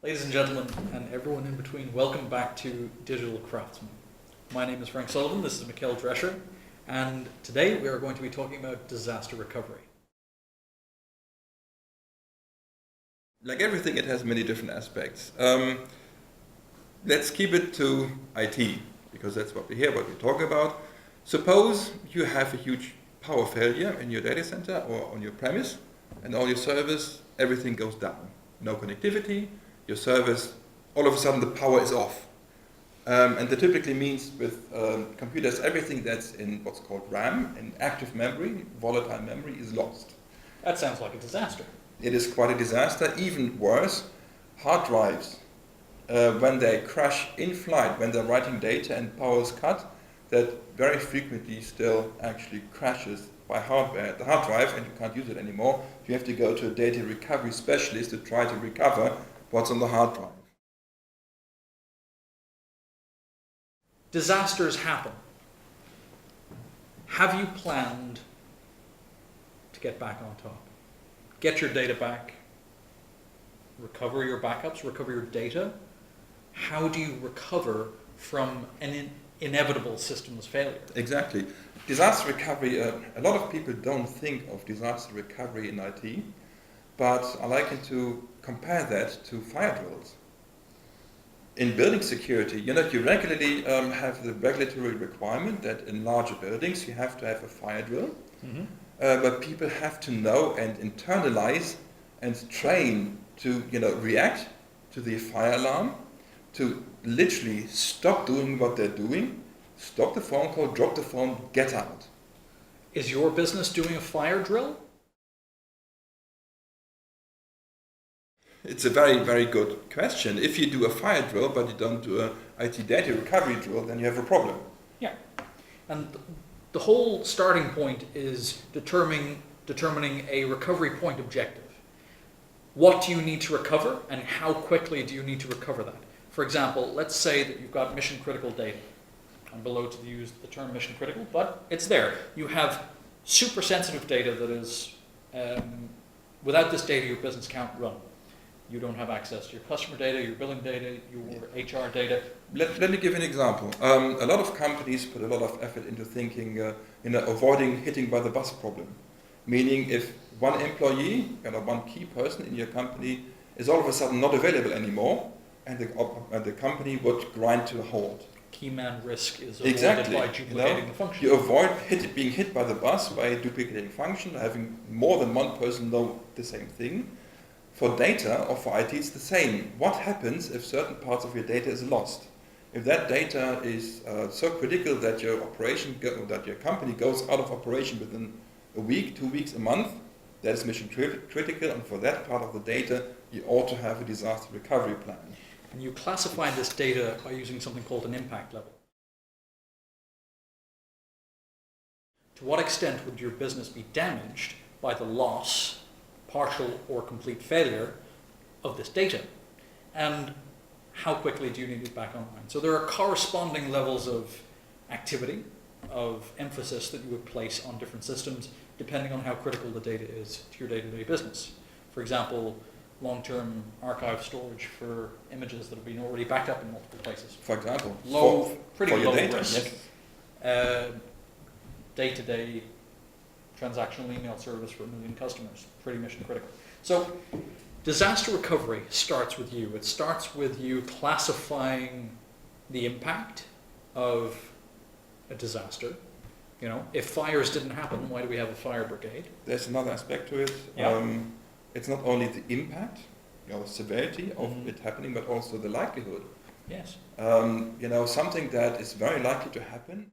Ladies and gentlemen, and everyone in between, welcome back to Digital Craftsmen. My name is Frank Sullivan, this is Mikkel Drescher, and today we are going to be talking about disaster recovery. Like everything, it has many different aspects. Let's keep it to IT, because that's what we hear, what we talk about. Suppose you have a huge power failure in your data center or on your premise, and all your servers, everything goes down. No connectivity, your service, all of a sudden the power is off. And that typically means with computers, everything that's in what's called RAM, in active memory, volatile memory, is lost. That sounds like a disaster. It is quite a disaster. Even worse, hard drives, when they crash in flight, when they're writing data and power is cut, that very frequently still actually crashes by hardware, the hard drive, and you can't use it anymore. You have to go to a data recovery specialist to try to recover what's on the hard drive. Disasters happen. Have you planned to get back on top? Get your data back, recover your backups, recover your data? How do you recover from an inevitable systems failure? Exactly. Disaster recovery, a lot of people don't think of disaster recovery in IT, but I like to compare that to fire drills. In building security, you regularly have the regulatory requirement that in larger buildings you have to have a fire drill, but people have to know and internalize and train to react to the fire alarm, to literally stop doing what they're doing, stop the phone call, drop the phone, get out. Is your business doing a fire drill? It's a very, very good question. If you do a fire drill, but you don't do a IT data recovery drill, then you have a problem. Yeah. And the whole starting point is determining a recovery point objective. What do you need to recover, and how quickly do you need to recover that? For example, let's say that you've got mission critical data. I'm below to use the term mission critical, but it's there. You have super sensitive data that is, without this data, your business can't run. You don't have access to your customer data, your billing data, your HR data. Let me give an example. A lot of companies put a lot of effort into thinking, avoiding hitting by the bus problem. Meaning if one employee, one key person in your company is all of a sudden not available anymore, and the company would grind to a halt. Key man risk is avoided by duplicating the function. You avoid being hit by the bus by duplicating function, having more than one person know the same thing. For data or for IT, it's the same. What happens if certain parts of your data is lost? If that data is so critical that your company goes out of operation within a week, 2 weeks, a month, that is mission critical, and for that part of the data, you ought to have a disaster recovery plan. And you classify this data by using something called an impact level. To what extent would your business be damaged by the loss, partial or complete failure, of this data? And how quickly do you need it back online? So there are corresponding levels of activity, of emphasis that you would place on different systems depending on how critical the data is to your day-to-day business. For example, long-term archive storage for images that have been already backed up in multiple places. For example, pretty low data, risk. yes. Day-to-day transactional email service for 1 million customers, pretty mission critical. So disaster recovery starts with you. It starts with you classifying the impact of a disaster. If fires didn't happen, why do we have a fire brigade? There's another aspect to it. Yeah. It's not only the impact, the severity of it happening, but also the likelihood. Yes. Something that is very likely to happen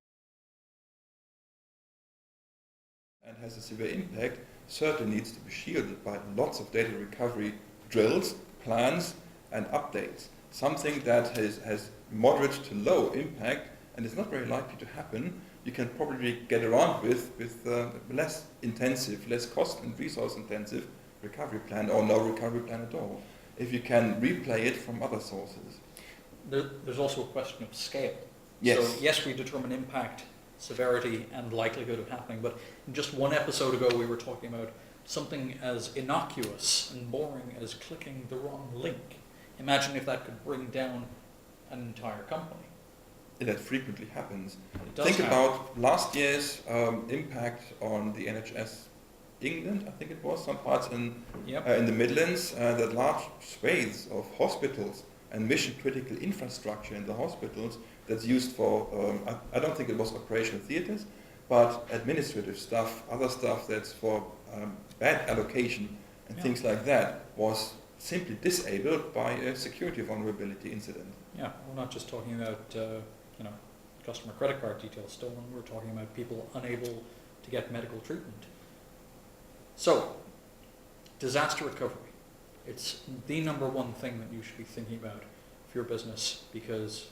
and has a severe impact certainly needs to be shielded by lots of data recovery drills, plans, and updates. Something that has moderate to low impact and is not very likely to happen, you can probably get around with less intensive, less cost and resource intensive recovery plan, or no recovery plan at all, if you can replay it from other sources. There's also a question of scale. Yes. So yes, we determine impact, severity, and likelihood of happening, but just one episode ago we were talking about something as innocuous and boring as clicking the wrong link Imagine if that could bring down an entire company. That frequently happens. It does Think happen. about last year's impact on the NHS England, I think it was, some parts Yep. in the Midlands, that large swathes of hospitals and mission critical infrastructure in the hospitals that's used for, I don't think it was operational theatres, but administrative stuff, other stuff that's for bad allocation and Yeah. things like that, was simply disabled by a security vulnerability incident. Yeah, we're not just talking about customer credit card details stolen. We're talking about people unable to get medical treatment. So, disaster recovery. It's the number one thing that you should be thinking about for your business, because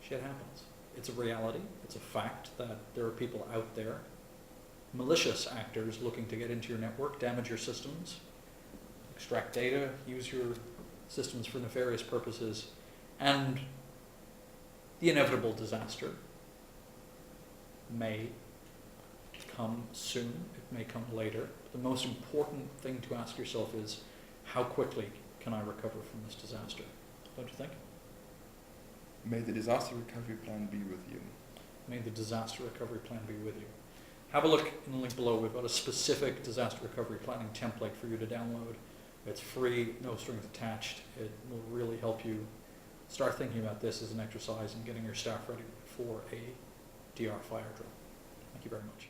shit happens. It's a reality. It's a fact that there are people out there, malicious actors looking to get into your network, damage your systems, extract data, use your systems for nefarious purposes, and the inevitable disaster may come soon, it may come later. The most important thing to ask yourself is, how quickly can I recover from this disaster? Don't you think? May the disaster recovery plan be with you. May the disaster recovery plan be with you. Have a look in the link below. We've got a specific disaster recovery planning template for you to download. It's free, no strings attached. It will really help you start thinking about this as an exercise in getting your staff ready for a DR fire drill. Thank you very much.